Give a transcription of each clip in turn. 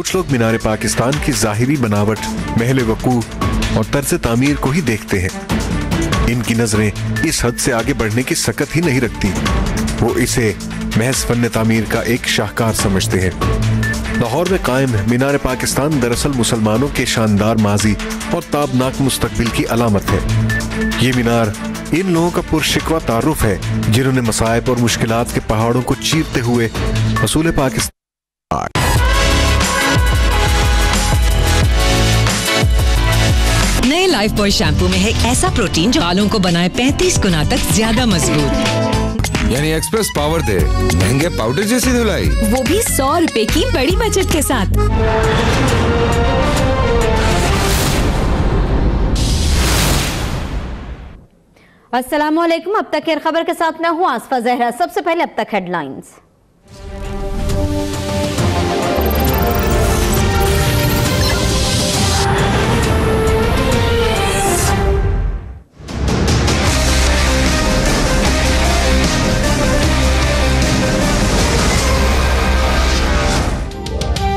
कुछ लोग मीनार पाकिस्तान की जाहिरी बनावट, महल वकू और तर्ज तामीर को ही देखते हैं। इनकी नजरें इस हद से आगे बढ़ने की सकत ही नहीं रखती। वो इसे महज फन तामीर का एक शाहकार समझते हैं। लाहौर में कायम मीनार पाकिस्तान दरअसल मुसलमानों के शानदार माजी और ताबनाक मुस्तकबिल की अलामत है। ये मीनार इन लोगों का पुरशिकवा तारुफ है जिन्होंने मसाइब और मुश्किलात के पहाड़ों को चीरते हुए रसूल पाकिस्तान। नए लाइफ बॉय शैम्पू में है ऐसा प्रोटीन जो बालों को बनाए 35 गुना तक ज्यादा मजबूत। यानी एक्सप्रेस पावर दे महंगे पाउडर जैसी धुलाई, वो भी 100 रुपए की बड़ी बचत के साथ। अस्सलामुअलैकुम। अब तक खबर के साथ मैं हूँ आसफा जहरा। सबसे पहले अब तक हेडलाइंस।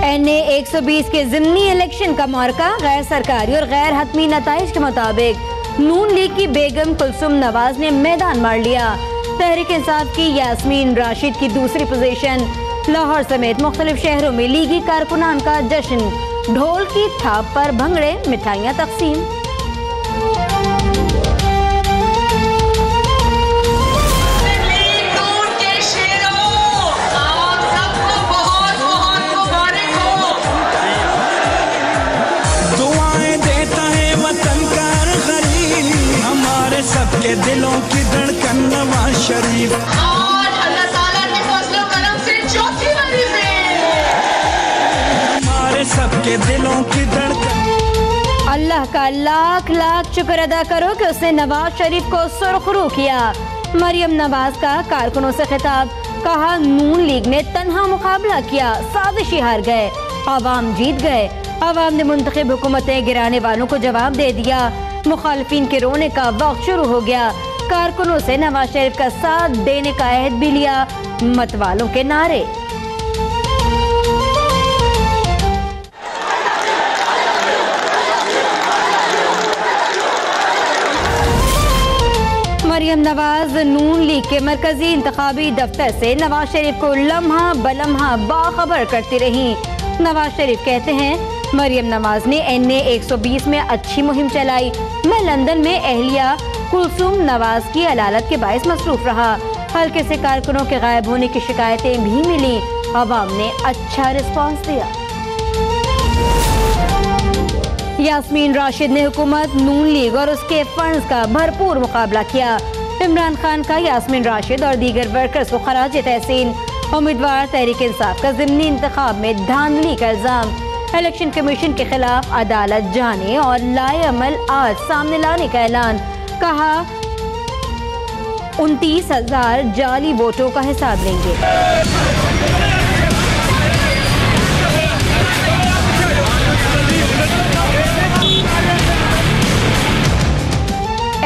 NA 120 के ज़िमनी इलेक्शन का मार्का गैर सरकारी और गैर हतमी नताइज के मुताबिक नून लीग की बेगम कुलसुम नवाज ने मैदान मार लिया। तहरीक इंसाफ की यास्मीन राशिद की दूसरी पोजीशन। लाहौर समेत मुख्तलिफ शहरों में लीगी कारकुनान का जश्न, ढोल की थाप पर भंगड़े, मिठाइयाँ तकसीम। सबके दिलों की धड़कन नवाज शरीफ और अल्लाह ताला के फजल करम से चौथी बारी में हमारे सबके दिलों की धड़कन। अल्लाह का लाख लाख शुक्र अदा करो कि उसने नवाज शरीफ को सुरखरू किया। मरियम नवाज का कारकुनों से खिताब, कहा नून लीग ने तन्हा मुकाबला किया, साजिशी हार गए, आवाम जीत गए। आवाम ने मुंतखब हुकूमतें गिराने वालों को जवाब दे दिया। मुखालिफिन के रोने का वक्त शुरू हो गया। कारकुनों से नवाज शरीफ का साथ देने का अहद भी लिया। मत वालों के नारे। मरियम नवाज नून लीग के मरकजी इंतखाबी दफ्तर से नवाज शरीफ को लम्हा बलम्हा बाखबर करती रही। नवाज शरीफ कहते हैं, मरियम नवाज ने NA 120 में अच्छी मुहिम चलाई। मैं लंदन में अहलिया कुलसुम नवाज की अदालत के बायस मसरूफ रहा। हल्के से कारकुनों के गायब होने की शिकायतें भी मिली। अवाम ने अच्छा रिस्पांस दिया। यास्मीन राशिद ने हुकूमत, नून लीग और उसके फंड्स का भरपूर मुकाबला किया। इमरान खान का यास्मीन राशिद और दीगर वर्कर्स को खराज तहसीन। उम्मीदवार तहरीक इंसाफ का ज़िमनी इंतखाब में धांधली का इल्जाम। इलेक्शन कमीशन के खिलाफ अदालत जाने और लाए अमल आज सामने लाने का ऐलान। कहा 29,000 जाली वोटों का हिसाब लेंगे।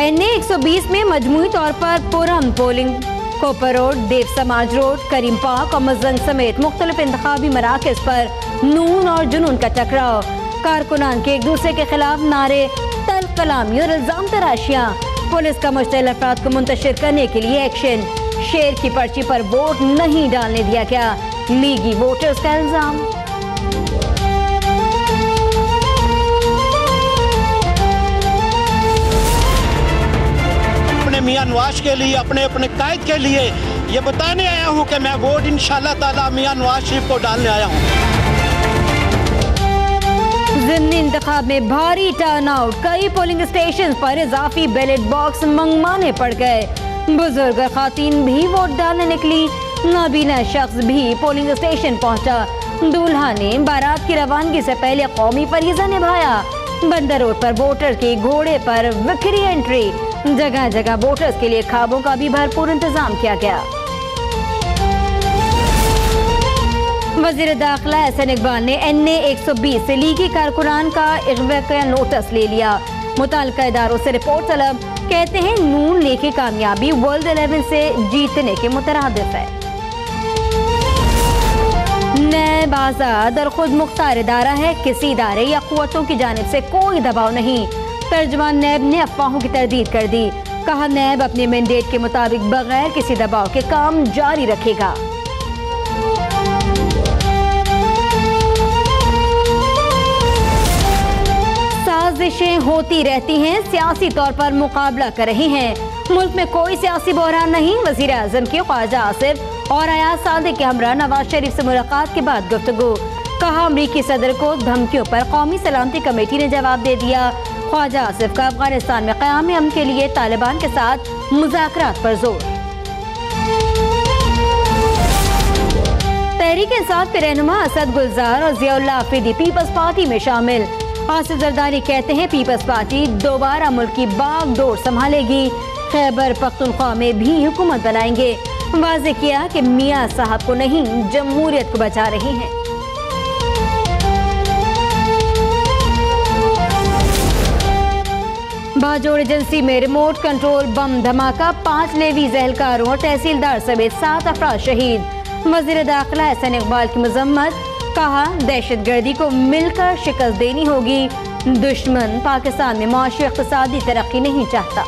NA 120 में मजमूई तौर पर पुरम पोलिंग, कोपर रोड, देव समाज रोड, करीम पार्क और मजंग समेत मुख्तलिफ इंतखाबी मराकज पर नून और जुनून का टकराव। कारकुनान के एक दूसरे के खिलाफ नारे, तल्ख कलामी और इल्जाम तराशियां। पुलिस का मुश्तइल अफराद को मुंतशिर करने के लिए एक्शन। शेर की पर्ची पर वोट नहीं डालने दिया गया, लीगी वोटर्स का इल्जाम। मियां नवाज के लिए, अपने अपने कायद के लिए ये बताने आया हूँ कि मैं वोट इंशाल्लाह ताला मियां नवाज शरीफ को डालने आया हूँ। ज़िमनी इंतखाब में भारी टर्नआउट। कई पोलिंग स्टेशन पर इजाफी बैलेट बॉक्स मंगवाने पड़ गए। बुजुर्ग और खातीन भी वोट डालने निकली। नाबीना शख्स भी पोलिंग स्टेशन पहुंचा। दूल्हा ने बारात की रवानगी से पहले कौमी फरीज़ा निभाया। बंदर रोड पर वोटर के घोड़े पर विक्री एंट्री। जगह जगह वोटर्स के लिए खाबों का भी भरपूर इंतजाम किया गया। वज़ीर दाखिला एहसन इकबाल ने NA 120 से लीगी कारकुनान का इग़वा का नोटिस ले लिया। मुताल्लिका इदारों से रिपोर्ट तलब। कहते हैं नून लीग की कामयाबी वर्ल्ड 11 से जीतने के मुतरादिफ है। नैब आज़ाद और खुद मुख्तार इदारा है, किसी इदारे या कुव्वतों की जानिब से कोई दबाव नहीं। तर्जुमान नैब ने अफवाहों की तरदीद कर दी। कहा नैब अपने मैंडेट के मुताबिक बगैर किसी दबाव के काम जारी रखेगा। साजिशें होती रहती हैं, सियासी तौर पर मुकाबला कर रही हैं। मुल्क में कोई सियासी बहरान नहीं। वजीर आजम के ख्वाजा आसिफ और अयाज सादिक के हमरा नवाज शरीफ से मुलाकात के बाद गुफ्तगू। कहा अमरीकी सदर को धमकियों पर कौमी सलामती कमेटी ने जवाब दे दिया। ख्वाजा आसिफ का अफगानिस्तान में क़याम अमन के लिए तालिबान के साथ मुज़ाकरात पर जोर। तहरीक इंसाफ के रहनुमा असद गुलजार और ज़ियाउल्लाह अफरीदी पीपल्स पार्टी में शामिल। आसिफ जरदारी कहते हैं पीपल्स पार्टी दोबारा मुल्क की बागडोर संभालेगी, खैबर पख्तूनख्वा में भी हुकूमत बनाएंगे। वाज़ेह किया कि मियां साहब को नहीं, जमहूरियत को बचा रही हैं। बाजोड़ एजेंसी में रिमोट कंट्रोल बम धमाका, 5 लेवीज एहलकारों और तहसीलदार समेत 7 अफराद शहीद। वज़ीर दाखिला एहसन इकबाल की मजम्मत। कहा दहशतगर्दी को मिलकर शिकस्त देनी होगी। दुश्मन पाकिस्तान में मुआशी इक़्तिसादी तरक्की नहीं चाहता।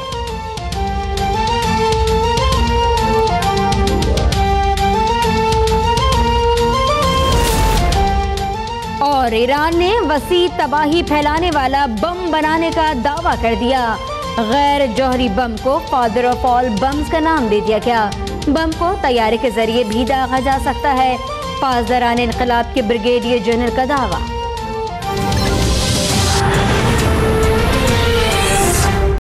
और ईरान ने वसी तबाही फैलाने वाला बम बनाने का दावा कर दिया। गैर जौहरी बम को फादर ऑफ ऑल बम्स का नाम दे दिया गया। बम को तैयारी के जरिए भी दागा जा सकता है। पासदारान इनकलाब के ब्रिगेडियर जनरल का दावा।